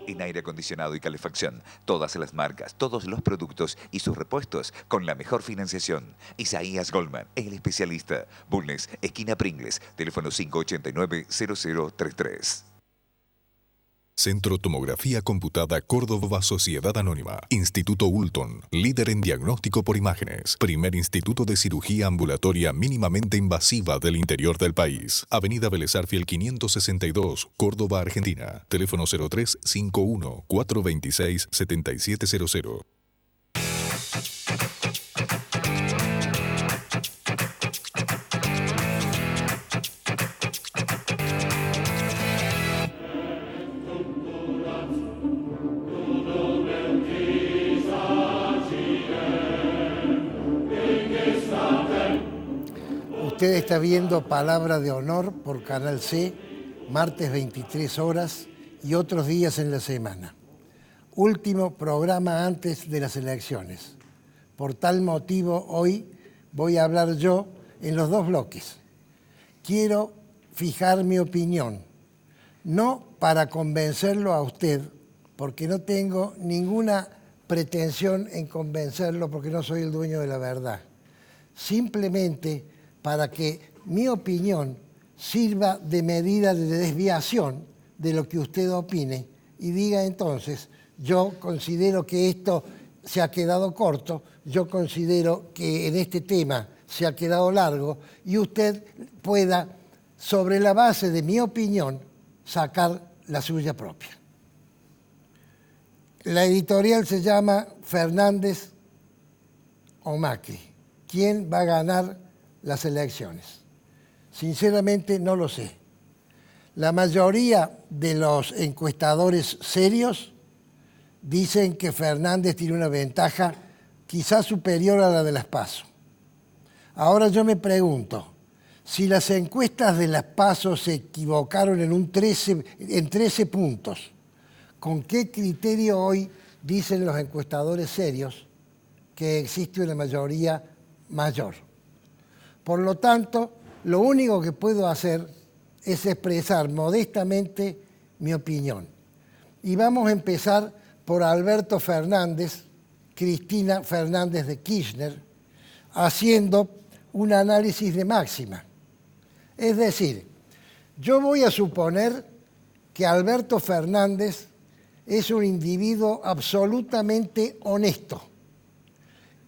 En aire acondicionado y calefacción, todas las marcas, todos los productos y sus repuestos con la mejor financiación. Isaías Goldman, el especialista. Bulnes, esquina Pringles, teléfono 589-0033. Centro Tomografía Computada Córdoba Sociedad Anónima. Instituto Ulton, líder en diagnóstico por imágenes. Primer instituto de cirugía ambulatoria mínimamente invasiva del interior del país. Avenida Vélez Arfiel 562, Córdoba, Argentina. Teléfono 0351-426-7700. Usted está viendo Palabra de Honor por Canal C, martes 23 horas y otros días en la semana. Último programa antes de las elecciones. Por tal motivo, hoy voy a hablar yo en los dos bloques. Quiero fijar mi opinión, no para convencerlo a usted, porque no tengo ninguna pretensión en convencerlo, porque no soy el dueño de la verdad. Simplemente para que mi opinión sirva de medida de desviación de lo que usted opine y diga entonces, yo considero que esto se ha quedado corto, yo considero que en este tema se ha quedado largo y usted pueda, sobre la base de mi opinión, sacar la suya propia. La editorial se llama Fernández o Macri. ¿Quién va a ganar las elecciones? Sinceramente no lo sé. La mayoría de los encuestadores serios dicen que Fernández tiene una ventaja quizás superior a la de las PASO. Ahora yo me pregunto, si las encuestas de las PASO se equivocaron en 13 puntos, ¿con qué criterio hoy dicen los encuestadores serios que existe una mayoría mayor? Por lo tanto, lo único que puedo hacer es expresar modestamente mi opinión. Y vamos a empezar por Alberto Fernández, Cristina Fernández de Kirchner, haciendo un análisis de máxima. Es decir, yo voy a suponer que Alberto Fernández es un individuo absolutamente honesto.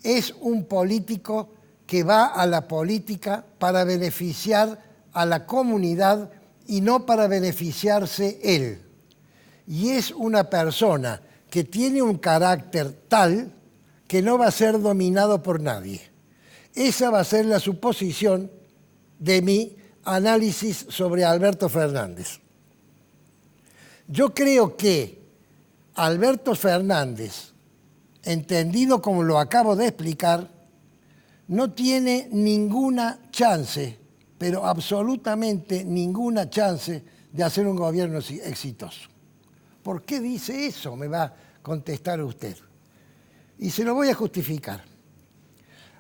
Es un político que va a la política para beneficiar a la comunidad y no para beneficiarse él. Y es una persona que tiene un carácter tal que no va a ser dominado por nadie. Esa va a ser la suposición de mi análisis sobre Alberto Fernández. Yo creo que Alberto Fernández, entendido como lo acabo de explicar, no tiene ninguna chance, pero absolutamente ninguna chance de hacer un gobierno exitoso. ¿Por qué dice eso? Me va a contestar usted. Y se lo voy a justificar.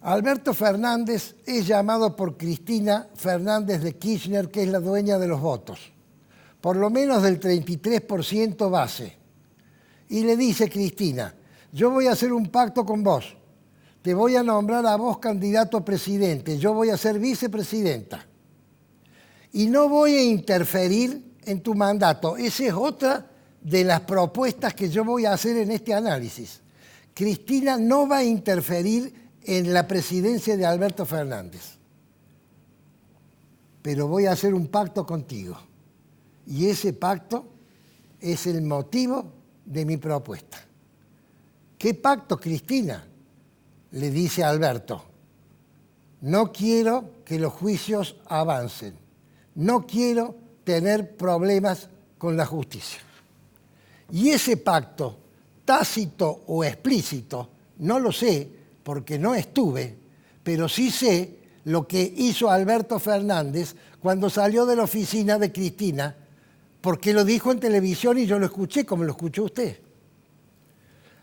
Alberto Fernández es llamado por Cristina Fernández de Kirchner, que es la dueña de los votos, por lo menos del 33% base. Y le dice Cristina, yo voy a hacer un pacto con vos. Te voy a nombrar a vos candidato a presidente, yo voy a ser vicepresidenta. Y no voy a interferir en tu mandato. Esa es otra de las propuestas que yo voy a hacer en este análisis. Cristina no va a interferir en la presidencia de Alberto Fernández. Pero voy a hacer un pacto contigo. Y ese pacto es el motivo de mi propuesta. ¿Qué pacto, Cristina?, le dice a Alberto. no quiero que los juicios avancen, no quiero tener problemas con la justicia. Y ese pacto, tácito o explícito, no lo sé porque no estuve, pero sí sé lo que hizo Alberto Fernández cuando salió de la oficina de Cristina, porque lo dijo en televisión y yo lo escuché como lo escuchó usted.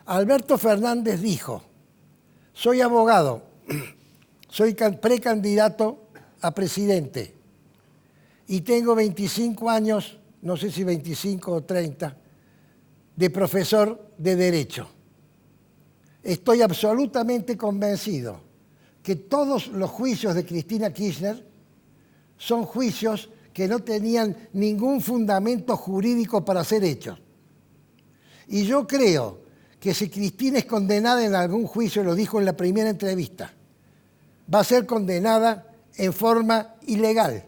Alberto Fernández dijo: soy abogado, soy precandidato a presidente y tengo 25 años, no sé si 25 o 30, de profesor de Derecho. Estoy absolutamente convencido que todos los juicios de Cristina Kirchner son juicios que no tenían ningún fundamento jurídico para ser hechos. Y yo creo que si Cristina es condenada en algún juicio, lo dijo en la primera entrevista, va a ser condenada en forma ilegal.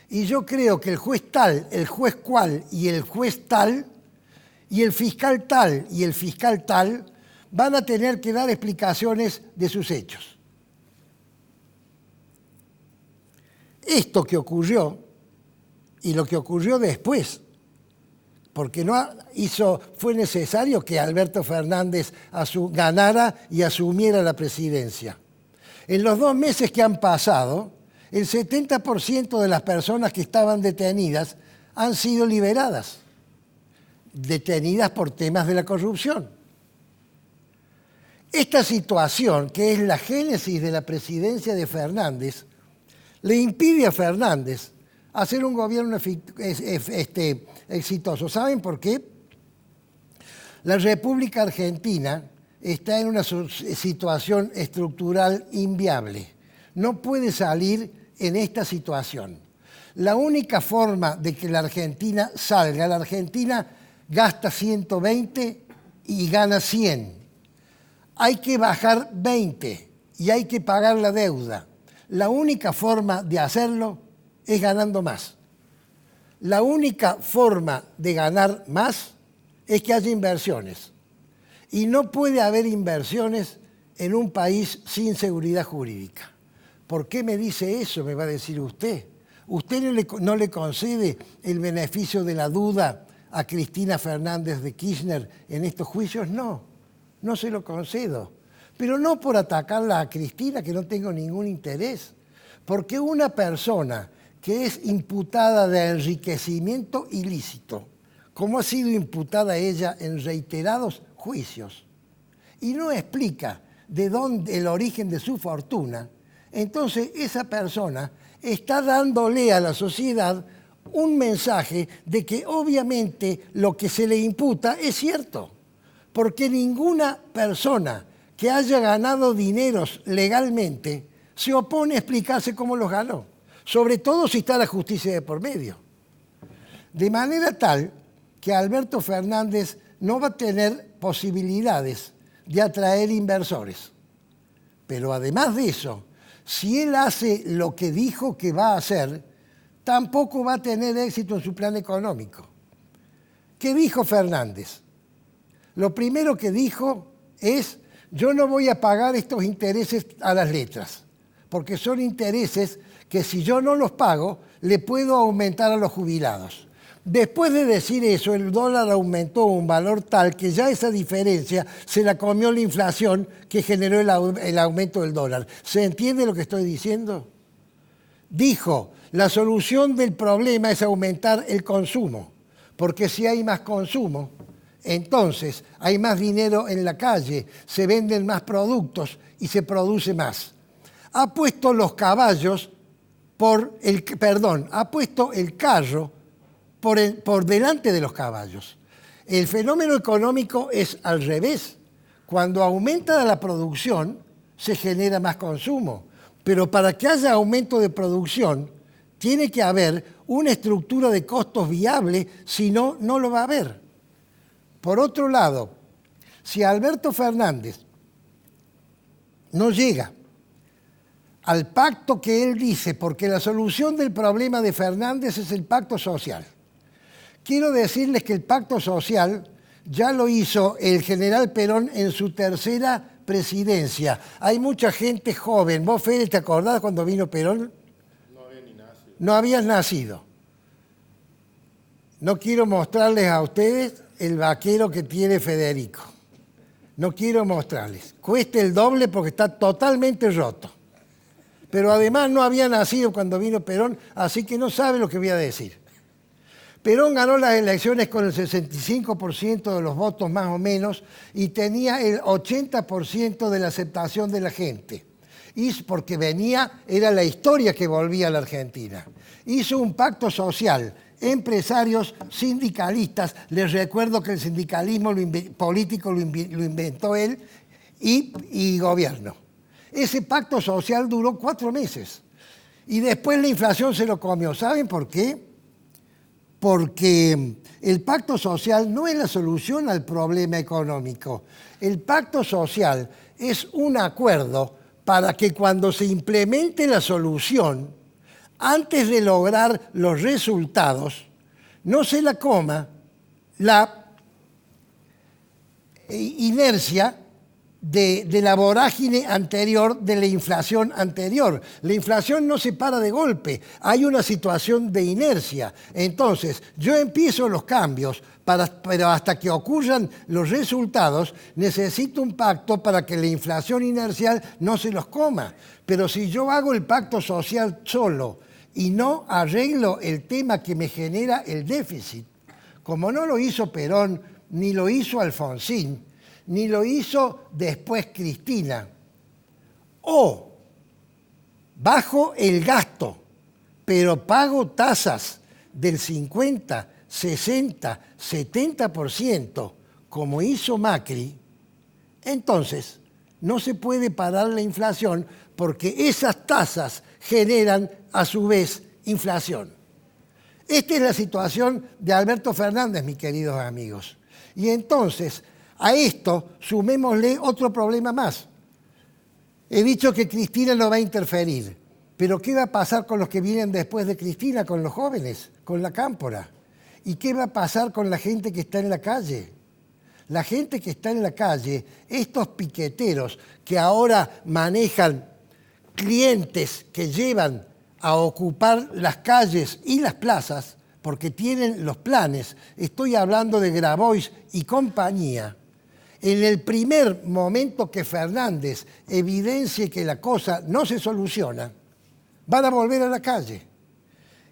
Y yo creo que el juez tal, el juez cual y el juez tal, y el fiscal tal y el fiscal tal, van a tener que dar explicaciones de sus hechos. Esto que ocurrió y lo que ocurrió después, porque fue necesario que Alberto Fernández ganara y asumiera la presidencia. En los 2 meses que han pasado, el 70% de las personas que estaban detenidas han sido liberadas, detenidas por temas de la corrupción. Esta situación, que es la génesis de la presidencia de Fernández, le impide a Fernández hacer un gobierno exitoso. ¿Saben por qué? La República Argentina está en una situación estructural inviable. No puede salir en esta situación. La única forma de que la Argentina salga, la Argentina gasta 120 y gana 100. Hay que bajar 20 y hay que pagar la deuda. La única forma de hacerlo es ganando más. La única forma de ganar más es que haya inversiones. Y no puede haber inversiones en un país sin seguridad jurídica. ¿Por qué me dice eso? Me va a decir usted. ¿Usted no le concede el beneficio de la duda a Cristina Fernández de Kirchner en estos juicios? No, no se lo concedo. Pero no por atacarla a Cristina, que no tengo ningún interés. Porque una persona que es imputada de enriquecimiento ilícito, como ha sido imputada ella en reiterados juicios, y no explica de dónde el origen de su fortuna, entonces esa persona está dándole a la sociedad un mensaje de que obviamente lo que se le imputa es cierto, porque ninguna persona que haya ganado dineros legalmente se opone a explicarse cómo los ganó, sobre todo si está la justicia de por medio. De manera tal que Alberto Fernández no va a tener posibilidades de atraer inversores. Pero además de eso, si él hace lo que dijo que va a hacer, tampoco va a tener éxito en su plan económico. ¿Qué dijo Fernández? Lo primero que dijo es: yo no voy a pagar estos intereses a las letras, porque son intereses que si yo no los pago, le puedo aumentar a los jubilados. Después de decir eso, el dólar aumentó un valor tal que ya esa diferencia se la comió la inflación que generó el aumento del dólar. ¿Se entiende lo que estoy diciendo? Dijo: la solución del problema es aumentar el consumo, porque si hay más consumo, entonces hay más dinero en la calle, se venden más productos y se produce más. Ha puesto los caballos ha puesto el carro por delante de los caballos. El fenómeno económico es al revés. Cuando aumenta la producción, se genera más consumo. Pero para que haya aumento de producción, tiene que haber una estructura de costos viable, si no, no lo va a haber. Por otro lado, si Alberto Fernández no llega al pacto que él dice, porque la solución del problema de Fernández es el pacto social. Quiero decirles que el pacto social ya lo hizo el general Perón en su tercera presidencia hay mucha gente joven. Vos, Fede, ¿te acordás cuando vino Perón? No había ni nacido. No habías nacido. No quiero mostrarles a ustedes el vaquero que tiene Federico. No quiero mostrarles. Cuesta el doble porque está totalmente roto. Pero además no había nacido cuando vino Perón, así que no sabe lo que voy a decir. Perón ganó las elecciones con el 65% de los votos más o menos y tenía el 80% de la aceptación de la gente. Y porque era la historia que volvía a la Argentina. Hizo un pacto social, empresarios, sindicalistas. Les recuerdo que el sindicalismo político lo inventó él y gobierno. Ese pacto social duró 4 meses y después la inflación se lo comió. ¿Saben por qué? Porque el pacto social no es la solución al problema económico. El pacto social es un acuerdo para que cuando se implemente la solución, antes de lograr los resultados, no se la coma la inercia de la vorágine anterior, de la inflación anterior. La inflación no se para de golpe, hay una situación de inercia. Entonces, yo empiezo los cambios, pero hasta que ocurran los resultados, necesito un pacto para que la inflación inercial no se los coma. Pero si yo hago el pacto social solo y no arreglo el tema que me genera el déficit, como no lo hizo Perón, ni lo hizo Alfonsín, ni lo hizo después Cristina, o bajo el gasto, pero pago tasas del 50, 60, 70%, como hizo Macri, entonces no se puede parar la inflación porque esas tasas generan a su vez inflación. Esta es la situación de Alberto Fernández, mis queridos amigos. Y entonces, a esto sumémosle otro problema más. He dicho que Cristina no va a interferir, pero ¿qué va a pasar con los que vienen después de Cristina, con los jóvenes, con la cámpora? ¿Y qué va a pasar con la gente que está en la calle? La gente que está en la calle, estos piqueteros que ahora manejan clientes que llevan a ocupar las calles y las plazas, porque tienen los planes, estoy hablando de Grabois y compañía. En el primer momento que Fernández evidencie que la cosa no se soluciona, van a volver a la calle.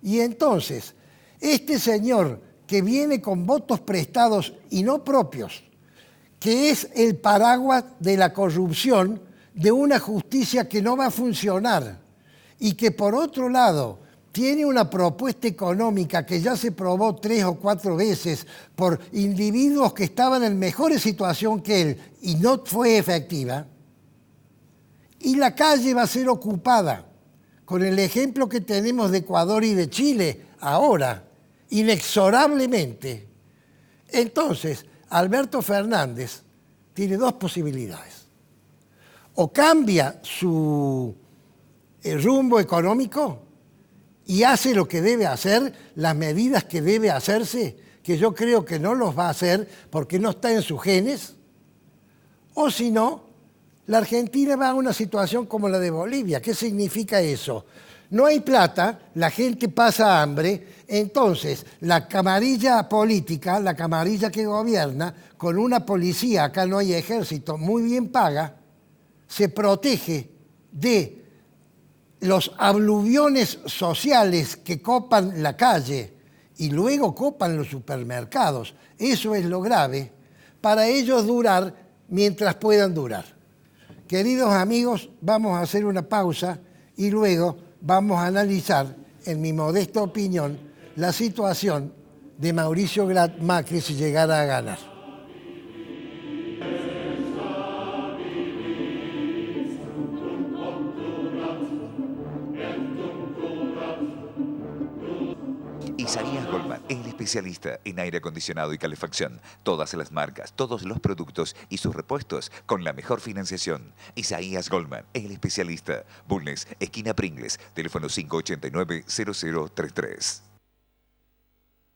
Y entonces, este señor que viene con votos prestados y no propios, que es el paraguas de la corrupción, de una justicia que no va a funcionar y que por otro lado tiene una propuesta económica que ya se probó 3 o 4 veces por individuos que estaban en mejor situación que él y no fue efectiva, y la calle va a ser ocupada, con el ejemplo que tenemos de Ecuador y de Chile ahora, inexorablemente. Entonces, Alberto Fernández tiene 2 posibilidades. O cambia su rumbo económico y hace lo que debe hacer, las medidas que debe hacerse, que yo creo que no los va a hacer porque no está en sus genes, o si no, la Argentina va a una situación como la de Bolivia. ¿Qué significa eso? No hay plata, la gente pasa hambre, entonces la camarilla política, la camarilla que gobierna, con una policía, acá no hay ejército, muy bien paga, se protege de los abluviones sociales que copan la calle y luego copan los supermercados. Eso es lo grave, para ellos durar mientras puedan durar. Queridos amigos, vamos a hacer una pausa y luego vamos a analizar, en mi modesta opinión, la situación de Mauricio Macri si llegara a ganar. Isaías Goldman, el especialista en aire acondicionado y calefacción. Todas las marcas, todos los productos y sus repuestos con la mejor financiación. Isaías Goldman, el especialista. Bulnes, esquina Pringles, teléfono 589-0033.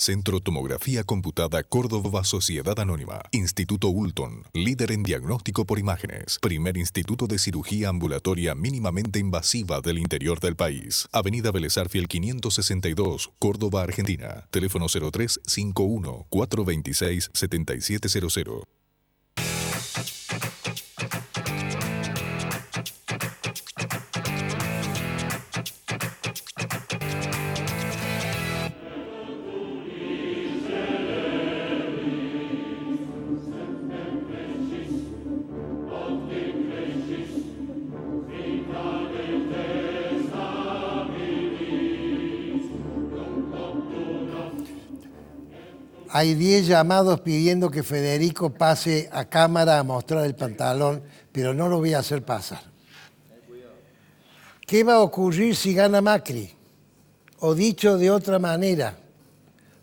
Centro Tomografía Computada Córdoba Sociedad Anónima. Instituto Ulton, líder en diagnóstico por imágenes. Primer instituto de cirugía ambulatoria mínimamente invasiva del interior del país. Avenida Vélez Arfiel 562, Córdoba, Argentina. Teléfono 0351 426 7700. Hay 10 llamados pidiendo que Federico pase a cámara a mostrar el pantalón, pero no lo voy a hacer pasar. ¿Qué va a ocurrir si gana Macri? O dicho de otra manera,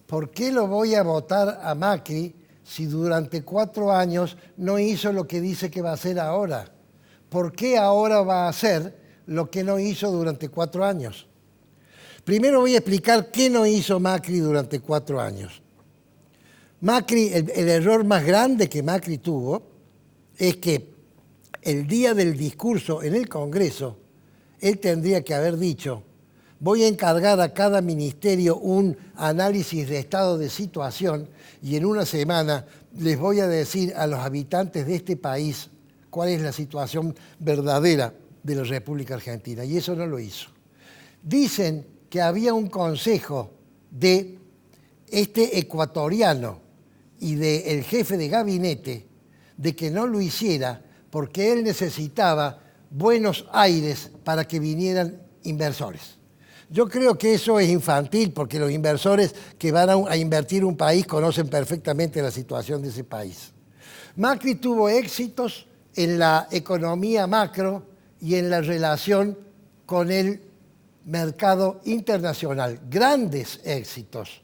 ¿por qué lo voy a votar a Macri si durante 4 años no hizo lo que dice que va a hacer ahora? ¿Por qué ahora va a hacer lo que no hizo durante 4 años? Primero voy a explicar qué no hizo Macri durante 4 años. Macri, el error más grande que Macri tuvo es que el día del discurso en el Congreso, él tendría que haber dicho: voy a encargar a cada ministerio un análisis de estado de situación y en una semana les voy a decir a los habitantes de este país cuál es la situación verdadera de la República Argentina. Y eso no lo hizo. Dicen que había un consejo de este ecuatoriano y del jefe de gabinete de que no lo hiciera porque él necesitaba buenos aires para que vinieran inversores. Yo creo que eso es infantil porque los inversores que van a invertir un país conocen perfectamente la situación de ese país. Macri tuvo éxitos en la economía macro y en la relación con el mercado internacional. Grandes éxitos.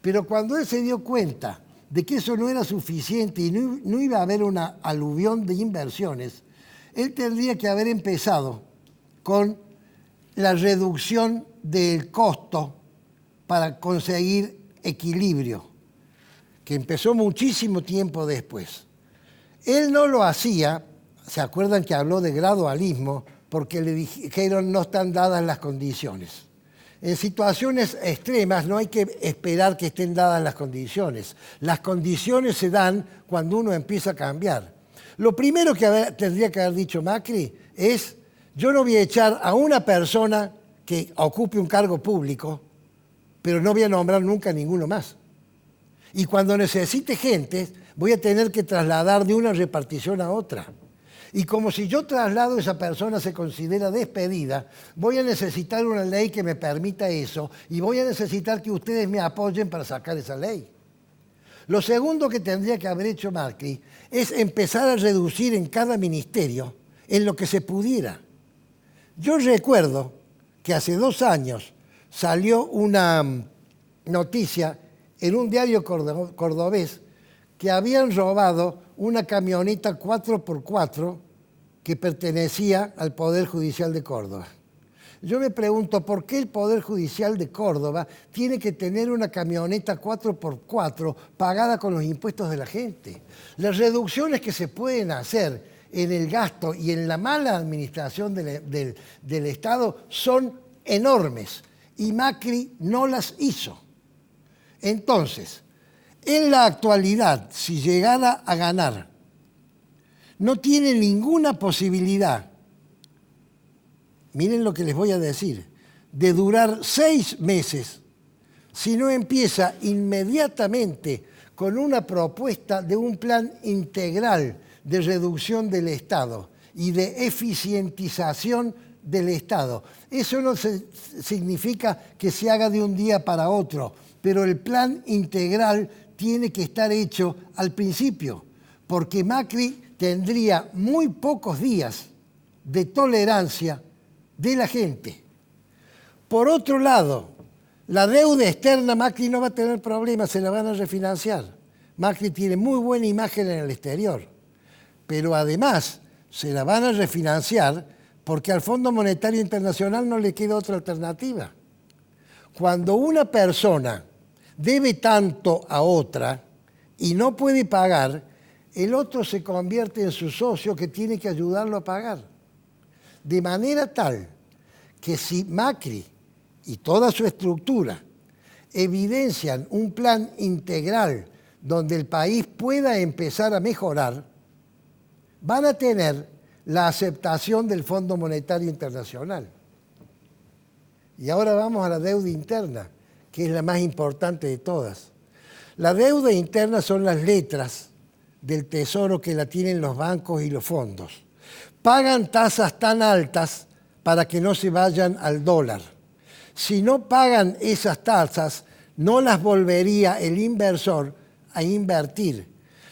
Pero cuando él se dio cuenta de que eso no era suficiente y no iba a haber una aluvión de inversiones, él tendría que haber empezado con la reducción del costo para conseguir equilibrio, que empezó muchísimo tiempo después. Él no lo hacía, ¿se acuerdan que habló de gradualismo? Porque le dijeron no están dadas las condiciones. En situaciones extremas no hay que esperar que estén dadas las condiciones. Las condiciones se dan cuando uno empieza a cambiar. Lo primero que tendría que haber dicho Macri es: yo no voy a echar a una persona que ocupe un cargo público, pero no voy a nombrar nunca ninguno más. Y cuando necesite gente, voy a tener que trasladar de una repartición a otra. Y como si yo traslado a esa persona se considera despedida, voy a necesitar una ley que me permita eso y voy a necesitar que ustedes me apoyen para sacar esa ley. Lo segundo que tendría que haber hecho Macri es empezar a reducir en cada ministerio en lo que se pudiera. Yo recuerdo que hace 2 años salió una noticia en un diario cordobés que habían robado una camioneta 4x4 que pertenecía al Poder Judicial de Córdoba. Yo me pregunto, ¿por qué el Poder Judicial de Córdoba tiene que tener una camioneta 4x4 pagada con los impuestos de la gente? Las reducciones que se pueden hacer en el gasto y en la mala administración del Estado son enormes y Macri no las hizo. Entonces, en la actualidad, si llegara a ganar, no tiene ninguna posibilidad, miren lo que les voy a decir, de durar 6 meses si no empieza inmediatamente con una propuesta de un plan integral de reducción del Estado y de eficientización del Estado. Eso no significa que se haga de un día para otro, pero el plan integral tiene que estar hecho al principio, porque Macri tendría muy pocos días de tolerancia de la gente. Por otro lado, la deuda externa Macri no va a tener problemas, se la van a refinanciar. Macri tiene muy buena imagen en el exterior, pero además se la van a refinanciar porque al Fondo Monetario Internacional no le queda otra alternativa. Cuando una persona debe tanto a otra y no puede pagar, el otro se convierte en su socio que tiene que ayudarlo a pagar. De manera tal que si Macri y toda su estructura evidencian un plan integral donde el país pueda empezar a mejorar, van a tener la aceptación del Fondo Monetario Internacional. Y ahora vamos a la deuda interna, que es la más importante de todas. La deuda interna son las letras del tesoro que la tienen los bancos y los fondos. Pagan tasas tan altas para que no se vayan al dólar. Si no pagan esas tasas, no las volvería el inversor a invertir.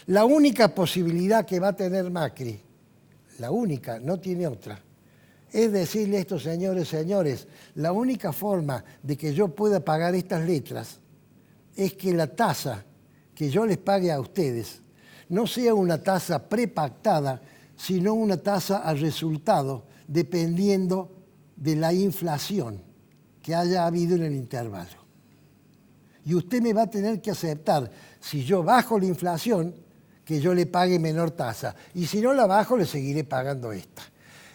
La única posibilidad que va a tener Macri, la única, no tiene otra, es decirle a estos señores, la única forma de que yo pueda pagar estas letras es que la tasa que yo les pague a ustedes no sea una tasa prepactada, sino una tasa al resultado, dependiendo de la inflación que haya habido en el intervalo. Y usted me va a tener que aceptar, si yo bajo la inflación, que yo le pague menor tasa. Y si no la bajo, le seguiré pagando esta.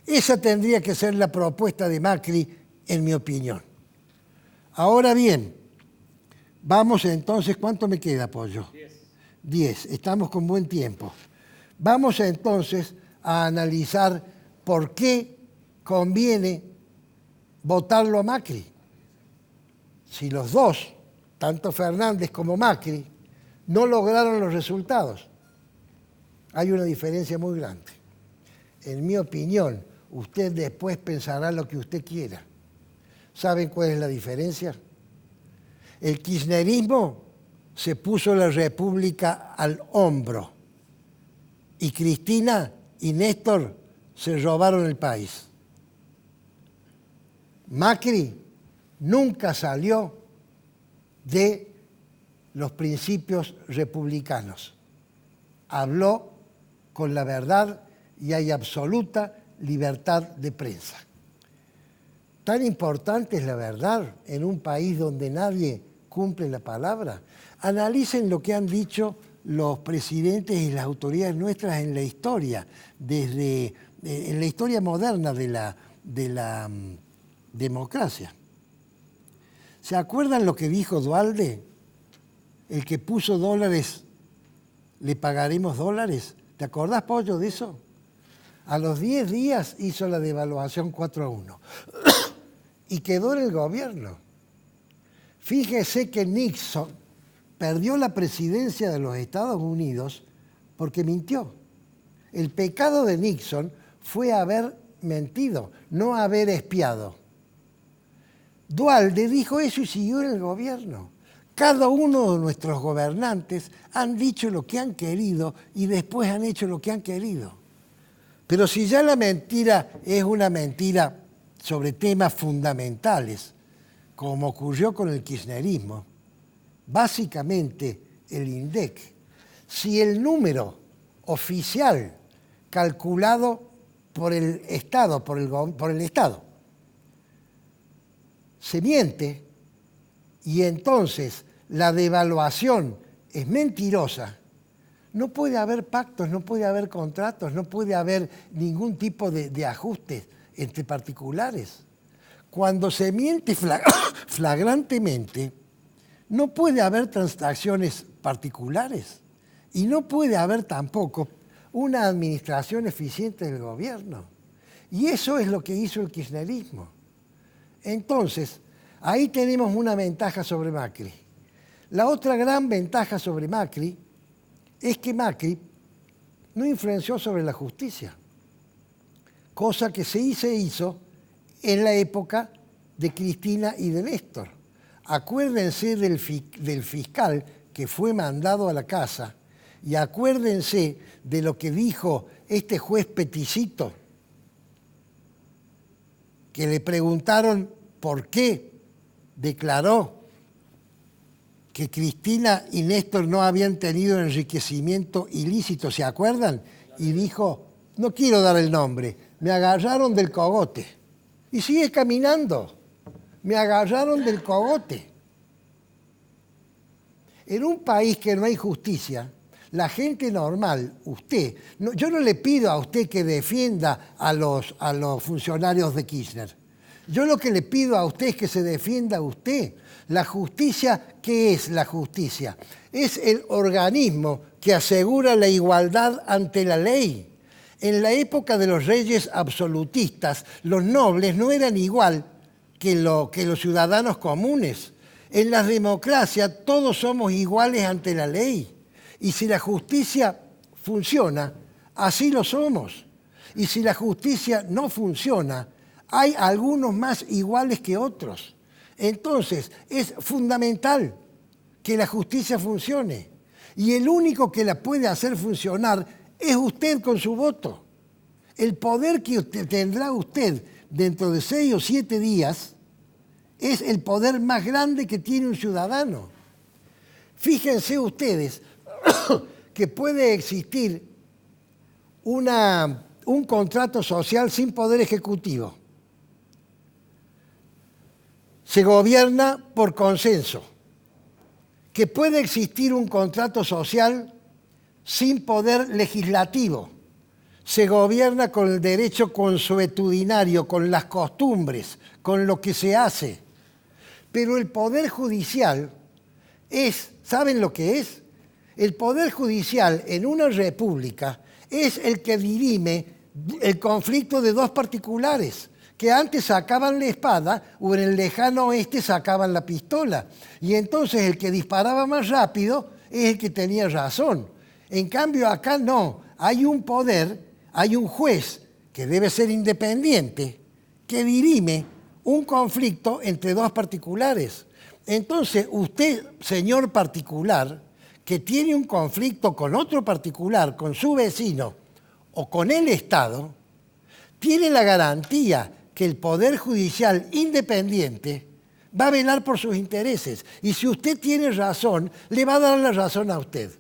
Esa tendría que ser la propuesta de Macri, en mi opinión. Ahora bien, vamos entonces, ¿cuánto me queda, Pollo? 10. Estamos con buen tiempo. Vamos entonces a analizar por qué conviene votarlo a Macri. Si los dos, tanto Fernández como Macri, no lograron los resultados, hay una diferencia muy grande. En mi opinión, usted después pensará lo que usted quiera. ¿Saben cuál es la diferencia? El kirchnerismo se puso la República al hombro y Cristina y Néstor se robaron el país. Macri nunca salió de los principios republicanos. Habló con la verdad y hay absoluta libertad de prensa. Tan importante es la verdad en un país donde nadie cumple la palabra. Analicen lo que han dicho los presidentes y las autoridades nuestras en la historia, en la historia moderna de la democracia. ¿Se acuerdan lo que dijo Duhalde? El que puso dólares, le pagaremos dólares. ¿Te acordás, Pollo, de eso? A los 10 días hizo la devaluación 4-1 y quedó en el gobierno. Fíjese que Nixon perdió la presidencia de los Estados Unidos porque mintió. El pecado de Nixon fue haber mentido, no haber espiado. Duhalde dijo eso y siguió en el gobierno. Cada uno de nuestros gobernantes han dicho lo que han querido y después han hecho lo que han querido. Pero si ya la mentira es una mentira sobre temas fundamentales, como ocurrió con el kirchnerismo, básicamente el INDEC, si el número oficial calculado por el Estado, se miente y entonces la devaluación es mentirosa, no puede haber pactos, no puede haber contratos, no puede haber ningún tipo de ajustes entre particulares. Cuando se miente flagrantemente, no puede haber transacciones particulares y no puede haber tampoco una administración eficiente del gobierno. Y eso es lo que hizo el kirchnerismo. Entonces, ahí tenemos una ventaja sobre Macri. La otra gran ventaja sobre Macri es que Macri no influenció sobre la justicia, cosa que se hizo en la época de Cristina y de Néstor. Acuérdense del fiscal que fue mandado a la casa y acuérdense de lo que dijo este juez Peticito, que le preguntaron por qué declaró que Cristina y Néstor no habían tenido enriquecimiento ilícito, ¿se acuerdan? Y dijo, no quiero dar el nombre, me agarraron del cogote. Y sigue caminando. Me agarraron del cogote. En un país que no hay justicia, la gente normal, usted, yo no le pido a usted que defienda a los funcionarios de Kirchner. Yo lo que le pido a usted es que se defienda a usted. La justicia, ¿qué es la justicia? Es el organismo que asegura la igualdad ante la ley. En la época de los reyes absolutistas, los nobles no eran igual que los ciudadanos comunes. En las democracias todos somos iguales ante la ley. Y si la justicia funciona, así lo somos. Y si la justicia no funciona, hay algunos más iguales que otros. Entonces, es fundamental que la justicia funcione. Y el único que la puede hacer funcionar es usted con su voto. El poder que tendrá usted dentro de 6 o 7 días es el poder más grande que tiene un ciudadano. Fíjense ustedes que puede existir un contrato social sin poder ejecutivo. Se gobierna por consenso. Que puede existir un contrato social sin poder legislativo. Se gobierna con el derecho consuetudinario, con las costumbres, con lo que se hace. Pero el Poder Judicial ¿saben lo que es? El Poder Judicial en una república es el que dirime el conflicto de dos particulares que antes sacaban la espada o en el lejano oeste sacaban la pistola. Y entonces el que disparaba más rápido es el que tenía razón. En cambio acá no, hay un poder, hay un juez que debe ser independiente que dirime un conflicto entre dos particulares. Entonces usted, señor particular, que tiene un conflicto con otro particular, con su vecino o con el Estado, tiene la garantía que el Poder Judicial independiente va a velar por sus intereses. Y si usted tiene razón, le va a dar la razón a usted.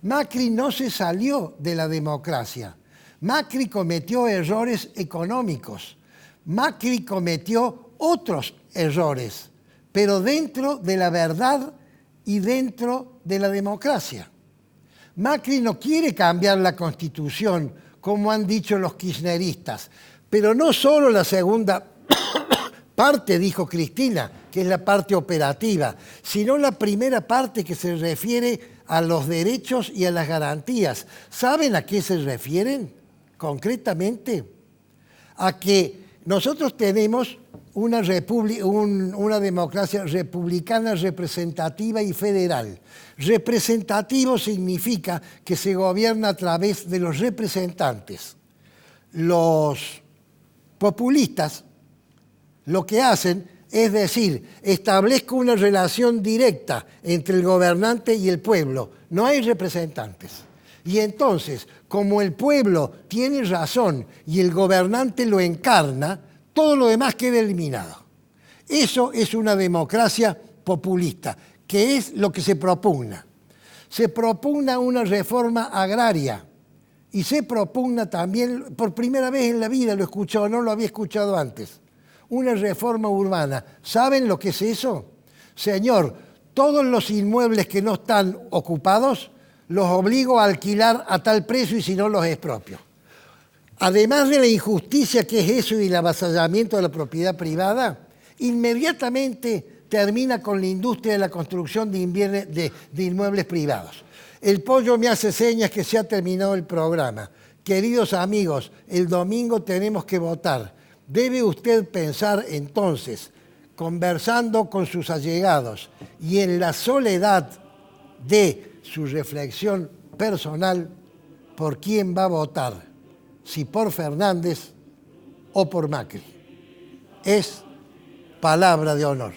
Macri no se salió de la democracia. Macri cometió errores económicos. Macri cometió otros errores, pero dentro de la verdad y dentro de la democracia. Macri no quiere cambiar la Constitución, como han dicho los kirchneristas, pero no solo la segunda parte, dijo Cristina, que es la parte operativa, sino la primera parte que se refiere a los derechos y a las garantías. ¿Saben a qué se refieren concretamente? A que nosotros tenemos una democracia republicana representativa y federal. Representativo significa que se gobierna a través de los representantes. Los populistas lo que hacen es decir, establezco una relación directa entre el gobernante y el pueblo. No hay representantes. Y entonces, como el pueblo tiene razón y el gobernante lo encarna, todo lo demás queda eliminado. Eso es una democracia populista, que es lo que se propugna. Se propugna una reforma agraria y se propugna también, por primera vez en la vida lo escuchó, no lo había escuchado antes, una reforma urbana. ¿Saben lo que es eso? Señor, todos los inmuebles que no están ocupados los obligo a alquilar a tal precio y si no los expropio. Además de la injusticia que es eso y el avasallamiento de la propiedad privada, inmediatamente termina con la industria de la construcción de inmuebles privados. El Pollo me hace señas que se ha terminado el programa. Queridos amigos, el domingo tenemos que votar. Debe usted pensar entonces, conversando con sus allegados y en la soledad de su reflexión personal, por quién va a votar, si por Fernández o por Macri. Es palabra de honor.